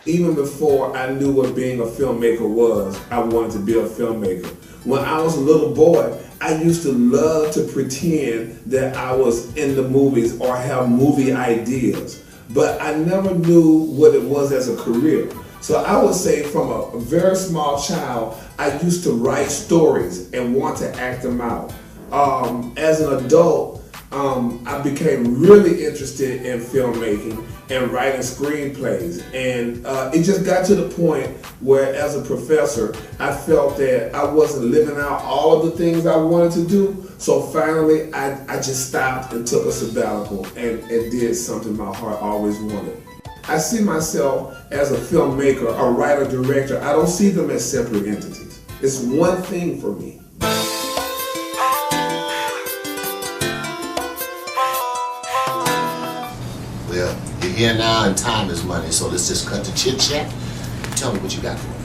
Even before I knew what being a filmmaker was, I wanted to be a filmmaker. When I was a little boy, I used to love to pretend that I was in the movies or have movie ideas, but I never knew what it was as a career. So I would say from a very small child, I used to write stories and want to act them out. As an adult, I became really interested in filmmaking and writing screenplays, and it just got to the point where, as a professor, I felt that I wasn't living out all of the things I wanted to do. So finally, I just stopped and took a sabbatical and did something my heart always wanted. I see myself as a filmmaker, a writer-director. I don't see them as separate entities. It's one thing for me. Well, you're here now and time is money, so let's just cut the chit-chat. Tell me what you got for me.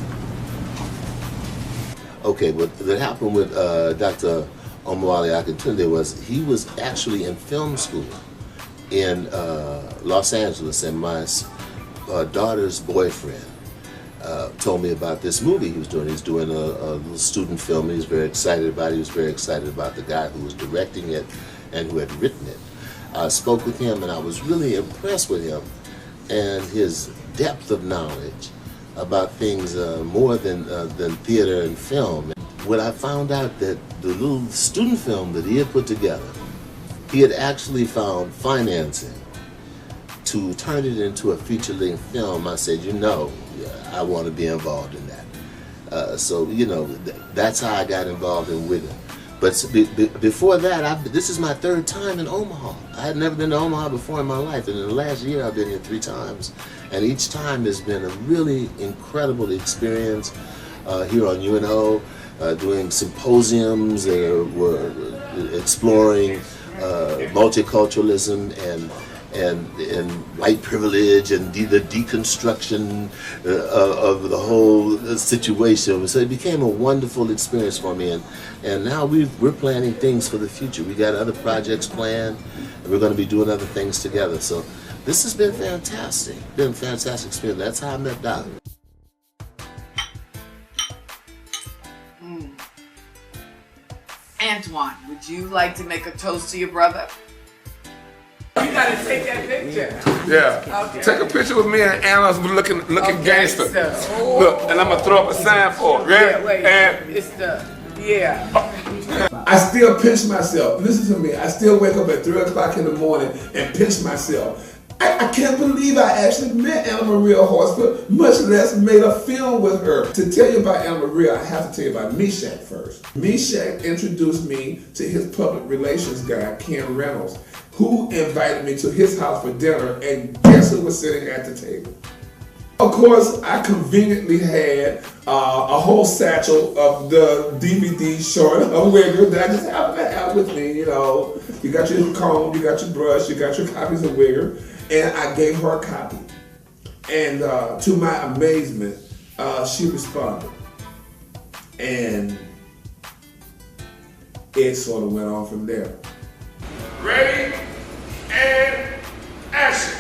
Okay, what happened with Dr. Omowale Aukintunde was he was actually in film school in Los Angeles, and my daughter's boyfriend told me about this movie he was doing. He was doing a little student film. He was very excited about it. He was very excited about the guy who was directing it and who had written it. I spoke with him, and I was really impressed with him and his depth of knowledge about things more than theater and film. When I found out that the little student film that he had put together, he had actually found financing to turn it into a feature-length film, I said, you know, I want to be involved in that. So, you know, that's how I got involved in Wigger. But before that, this is my third time in Omaha. I had never been to Omaha before in my life, and in the last year I've been here 3 times. And each time has been a really incredible experience here on UNO, doing symposiums, we're exploring multiculturalism and white privilege and the deconstruction of the whole situation. So it became a wonderful experience for me, and now we're planning things for the future. We got other projects planned, and we're going to be doing other things together. So this has been fantastic. Been a fantastic experience. That's how I met Doc. Antoine, would you like to make a toast to your brother? You gotta take that picture. Yeah. Okay. Take a picture with me and Anna's looking okay, gangster. So, look, and I'm gonna throw up a sign for it. Ready? Yeah, wait. And it's the I still pinch myself. Listen to me. I still wake up at 3 o'clock in the morning and pinch myself. I can't believe I actually met Anna Maria Horsford, much less made a film with her. To tell you about Anna Maria, I have to tell you about Meshack first. Meshack introduced me to his public relations guy, Ken Reynolds, who invited me to his house for dinner, and guess who was sitting at the table? Of course, I conveniently had a whole satchel of the DVD short of Wigger that I just happened to have with me. You know, you got your comb, you got your brush, you got your copies of Wigger, and I gave her a copy. And to my amazement, she responded. And it sort of went on from there. Ready and action.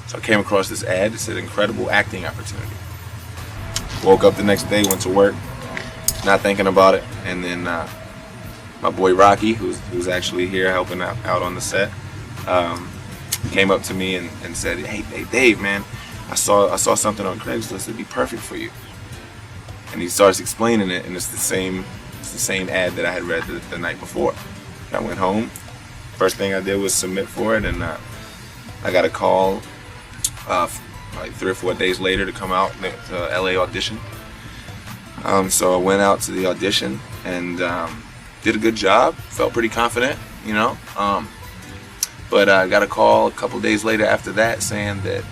So I came across this ad. It said incredible acting opportunity. Woke up the next day, went to work, not thinking about it, and then my boy Rocky, who's actually here helping out on the set, came up to me and said, "Hey Dave, man, I saw something on Craigslist that'd be perfect for you." And he starts explaining it, and it's the same ad that I had read the night before. I went home. First thing I did was submit for it, and I got a call like 3 or 4 days later to come out to LA audition. So I went out to the audition and did a good job. Felt pretty confident, you know. But I got a call a couple days later after that saying that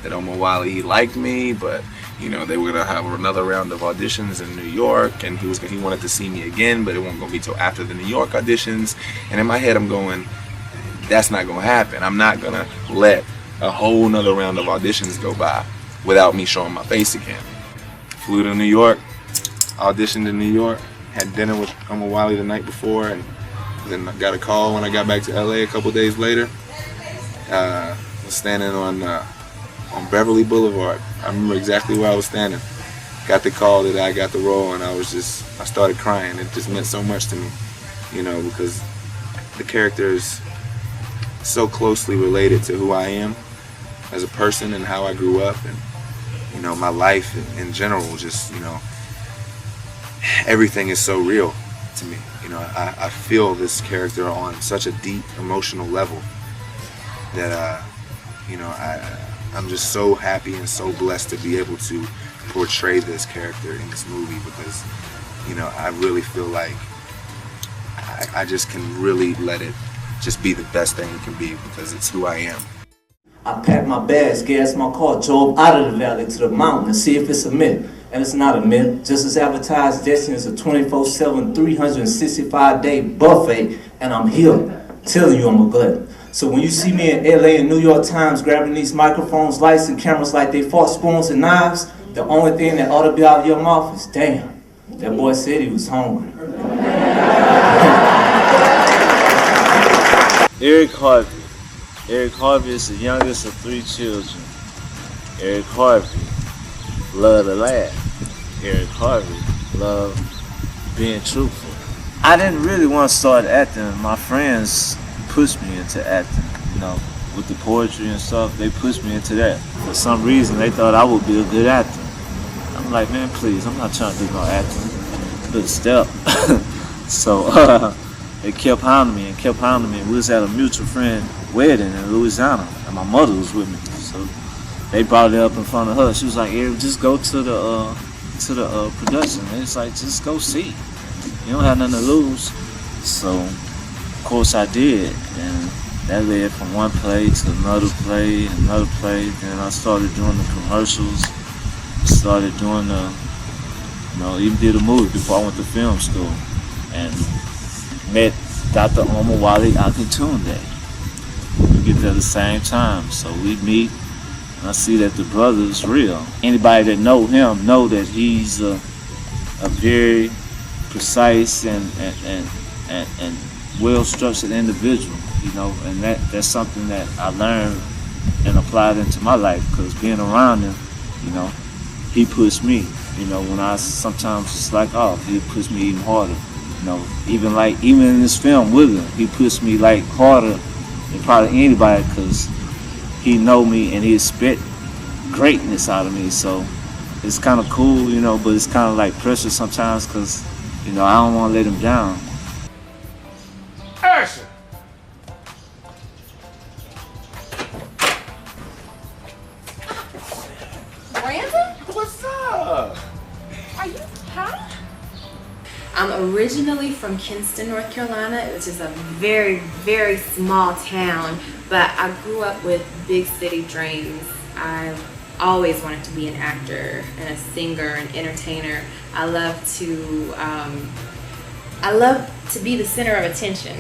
Omowale, he liked me, but you know, they were gonna have another round of auditions in New York, and he wanted to see me again, but it wasn't gonna be till after the New York auditions. And in my head, I'm going, that's not gonna happen. I'm not gonna let a whole nother round of auditions go by without me showing my face again. Flew to New York, auditioned in New York, had dinner with Omowale the night before, and then I got a call when I got back to LA a couple days later. Was standing on on Beverly Boulevard. I remember exactly where I was standing. Got the call that I got the role, and I started crying. It just meant so much to me, you know, because the character is so closely related to who I am as a person and how I grew up, and, you know, my life in general. Just, you know, everything is so real to me. You know, I feel this character on such a deep emotional level that, you know, I'm just so happy and so blessed to be able to portray this character in this movie, because, you know, I really feel like I just can really let it just be the best thing it can be, because it's who I am. I packed my bags, gassed my car, drove out of the valley to the mountain to see if it's a myth. And it's not a myth. Just as advertised, Destiny is a 24/7, 365-day buffet, and I'm here telling you I'm a glutton. So when you see me in LA and New York Times grabbing these microphones, lights, and cameras like they fork spoons and knives, the only thing that ought to be out of your mouth is, damn, that boy said he was hungry. Eric Harvey. Eric Harvey is the youngest of 3 children. Eric Harvey loved to laugh. Eric Harvey loved being truthful. I didn't really want to start acting. My friends pushed me into acting, you know, with the poetry and stuff. They pushed me into that. For some reason, they thought I would be a good actor. I'm like, man, please, I'm not trying to do no acting. Good step. So they kept hounding me and kept hounding me. We was at a mutual friend wedding in Louisiana, and my mother was with me. So they brought it up in front of her. She was like, Eric, just go to the production. And it's like, just go see. You don't have nothing to lose. So, of course, I did, and that led from one play to another play, another play. Then I started doing the commercials. Started doing the, you know, even did a movie before I went to film school, and met Dr. Omowale Aukintunde. We get there at the same time, so we meet, and I see that the brother is real. Anybody that know him know that he's a very precise and well-structured individual, you know, and that's something that I learned and applied into my life, because being around him, you know, he pushed me, you know, when I sometimes slack off, he pushed me even harder, you know, even in this film with him, he pushed me like harder than probably anybody, because he know me and he expect greatness out of me. So it's kind of cool, you know, but it's kind of like pressure sometimes, because, you know, I don't want to let him down. Action! Brandon? What's up? Are you hot? I'm originally from Kinston, North Carolina, which is a very, very small town, but I grew up with big city dreams. I've always wanted to be an actor and a singer, an entertainer. I love to be the center of attention.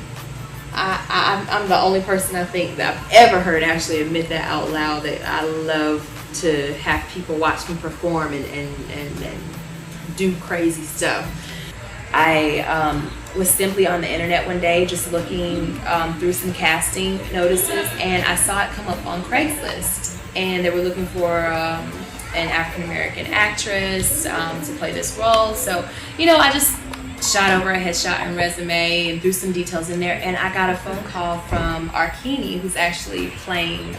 I'm the only person I think that I've ever heard actually admit that out loud, that I love to have people watch me perform and do crazy stuff. I was simply on the internet one day just looking through some casting notices, and I saw it come up on Craigslist, and they were looking for an African-American actress to play this role. So, you know, I just shot over a headshot and resume and threw some details in there, and I got a phone call from Arkini, who's actually playing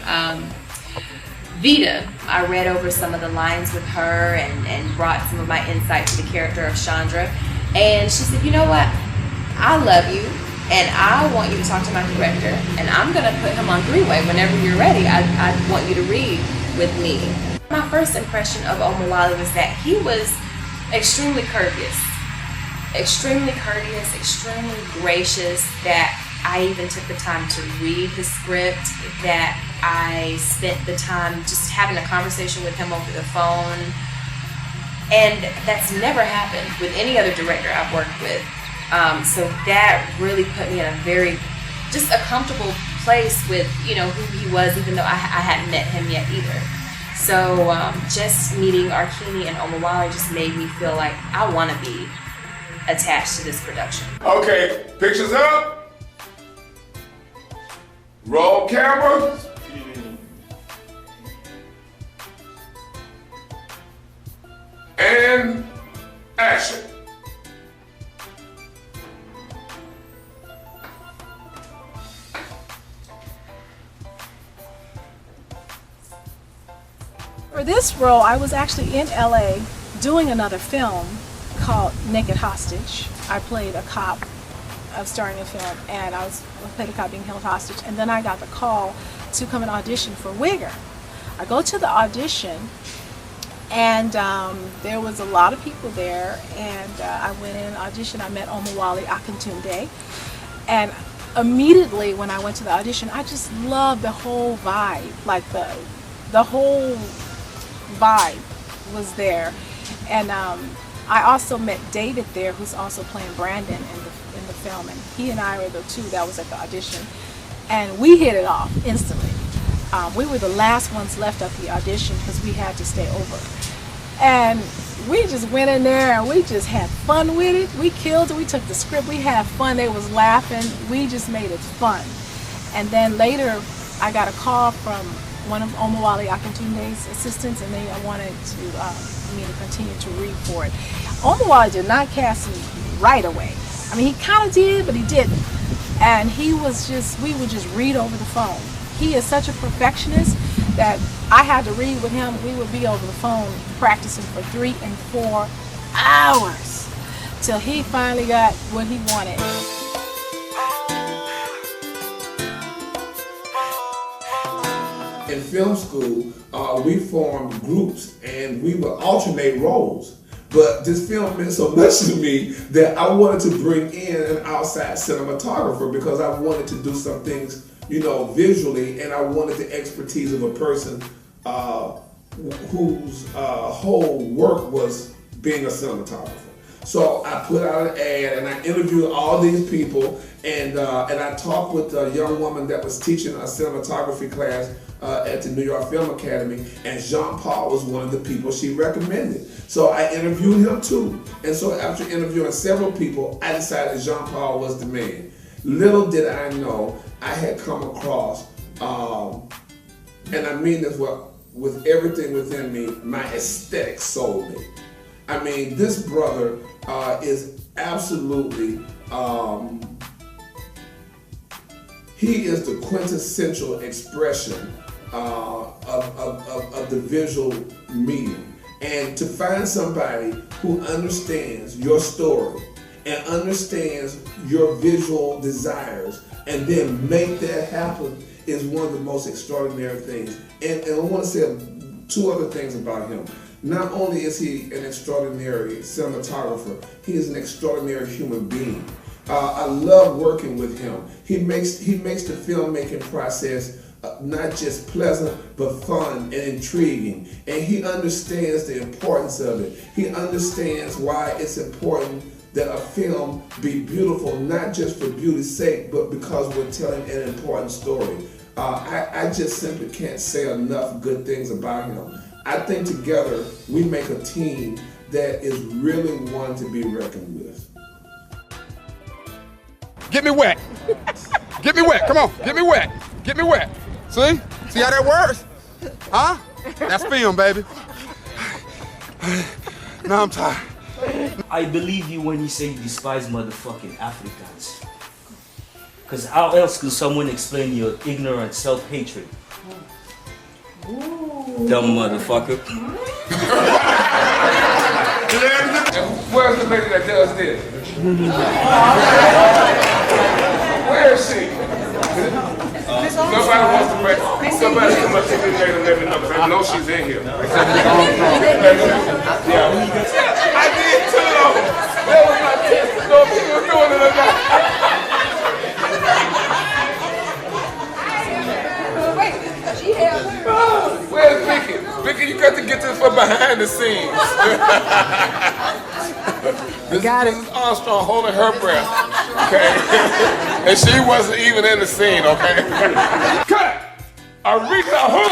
Vita. I read over some of the lines with her and brought some of my insight to the character of Chandra, and she said, you know what, I love you, and I want you to talk to my director, and I'm gonna put him on three-way whenever you're ready. I want you to read with me. My first impression of Omowale was that he was extremely courteous, extremely gracious, that I even took the time to read his script, that I spent the time just having a conversation with him over the phone. And that's never happened with any other director I've worked with. So that really put me in a very, just a comfortable place with, you know, who he was, even though I hadn't met him yet either. So just meeting Arkini and Omowale just made me feel like I want to be attached to this production. Okay, pictures up. Roll camera. And action. For this role, I was actually in LA doing another film called Naked Hostage. I played a cop starring in a film, and I played a cop being held hostage, and then I got the call to come and audition for Wigger. I go to the audition, and there was a lot of people there, and I went in and auditioned. I met Omowale Aukintunde, and immediately when I went to the audition, I just loved the whole vibe, like the whole vibe was there. And I also met David there, who's also playing Brandon in the film, and he and I were the two that was at the audition, and we hit it off instantly. We were the last ones left at the audition because we had to stay over, and we just went in there and we just had fun with it. We killed it. We took the script. We had fun. They was laughing. We just made it fun. And then later, I got a call from one of Omowale Aukintunde's assistants, and they wanted me to continue to read for it. Omowale did not cast me right away. I mean, he kind of did, but he didn't. And we would just read over the phone. He is such a perfectionist that I had to read with him. We would be over the phone practicing for 3 and 4 hours till he finally got what he wanted. In film school, we formed groups and we would alternate roles. But this film meant so much to me that I wanted to bring in an outside cinematographer because I wanted to do some things, visually, and I wanted the expertise of a person whose whole work was being a cinematographer. So I put out an ad and I interviewed all these people, and I talked with a young woman that was teaching a cinematography class at the New York Film Academy, and Jean-Paul was one of the people she recommended. So I interviewed him too. And so after interviewing several people, I decided Jean-Paul was the man. Little did I know I had come across, and I mean this with everything within me, my aesthetic soulmate. I mean, this brother is absolutely, he is the quintessential expression of the visual medium. And to find somebody who understands your story and understands your visual desires and then make that happen is one of the most extraordinary things. And I want to say 2 other things about him. Not only is he an extraordinary cinematographer, he is an extraordinary human being. I love working with him. He makes the filmmaking process not just pleasant, but fun and intriguing. And he understands the importance of it. He understands why it's important that a film be beautiful, not just for beauty's sake, but because we're telling an important story. I just simply can't say enough good things about him. I think together we make a team that is really one to be reckoned with. Get me wet. Get me wet. Come on. Get me wet. Get me wet. See? See how that works? Huh? That's film, baby. Now I'm tired. I believe you when you say you despise motherfucking Africans. Because how else could someone explain your ignorant self-hatred? Dumb motherfucker. Where's the lady that does this? Where is she? Nobody wants to break. Somebody come up to this lady and let me know, because I know she's in here. Yeah. I did too, though. That was my test to know if she was doing it or not. Where's Vicky? Vicky, you got to get this from behind the scenes. This is Armstrong holding her breath, okay? And she wasn't even in the scene, okay? Cut! Aretha, who?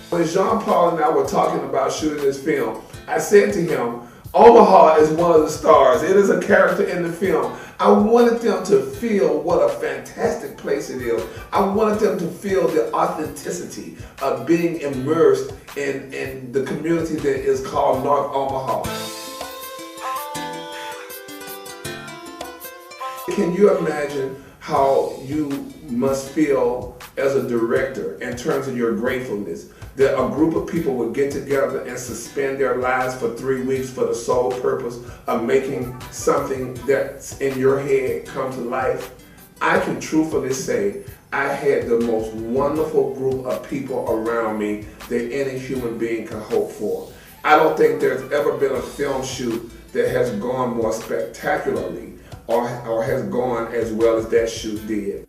When Jean-Paul and I were talking about shooting this film, I said to him, Omaha is one of the stars. It is a character in the film. I wanted them to feel what a fantastic place it is. I wanted them to feel the authenticity of being immersed in the community that is called North Omaha. Can you imagine how you must feel as a director in terms of your gratefulness that a group of people would get together and suspend their lives for 3 weeks for the sole purpose of making something that's in your head come to life? I can truthfully say I had the most wonderful group of people around me that any human being can hope for. I don't think there's ever been a film shoot that has gone more spectacularly or has gone as well as that shoot did.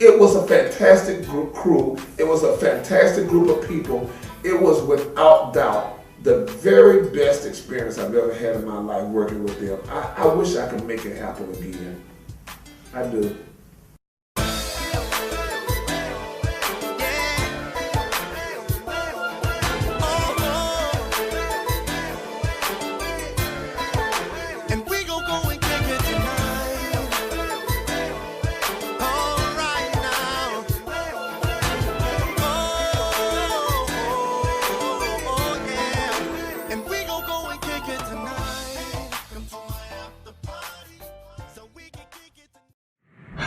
It was a fantastic crew. It was a fantastic group of people. It was without doubt the very best experience I've ever had in my life working with them. I wish I could make it happen again. I do.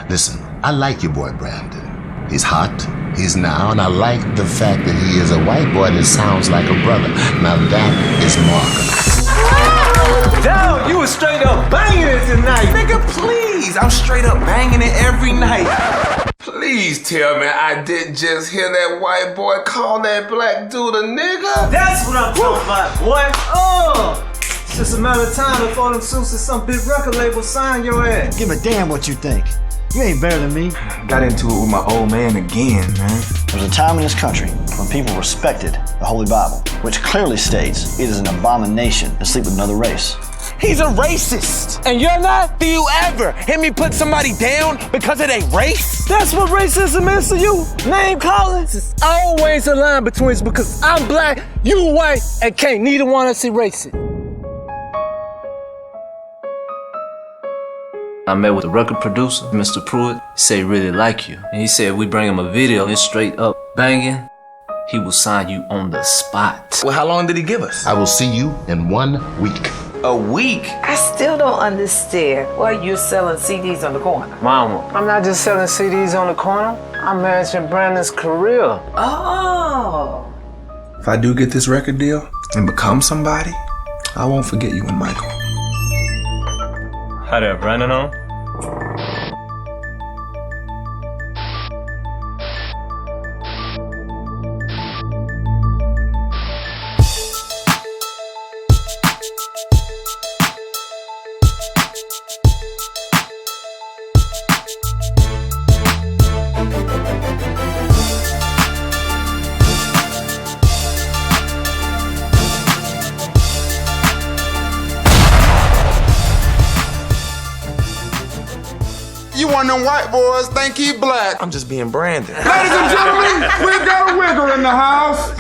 Listen, I like your boy Brandon. He's hot, he's now, and I like the fact that he is a white boy that sounds like a brother. Now that is marvelous. Dog, you was straight up banging it tonight. Nigga, please. I'm straight up banging it every night. Please tell me I didn't just hear that white boy call that black dude a nigga? That's what I'm talking about, boy. Oh! It's just a matter of time before them suits and some big record label sign your ass. Give a damn what you think. You ain't better than me. Got into it with my old man again, man. There's a time in this country when people respected the Holy Bible, which clearly states it is an abomination to sleep with another race. He's a racist. And you're not? Do you ever hear me put somebody down because of their race? That's what racism is to you. Name calling. There's always a line between us because I'm black, you white, and can't neither one of us erase it. I met with the record producer, Mr. Pruitt. He said he really like you. And he said if we bring him a video and straight up banging, he will sign you on the spot. Well, how long did he give us? I will see you in 1 week. A week? I still don't understand why you're selling CDs on the corner. Mama, I'm not just selling CDs on the corner. I'm managing Brandon's career. Oh. If I do get this record deal and become somebody, I won't forget you and Michael. How there, Brandon on? You one of them white boys think he black. I'm just being Brandon. Ladies and gentlemen, we got a Wigger in the house.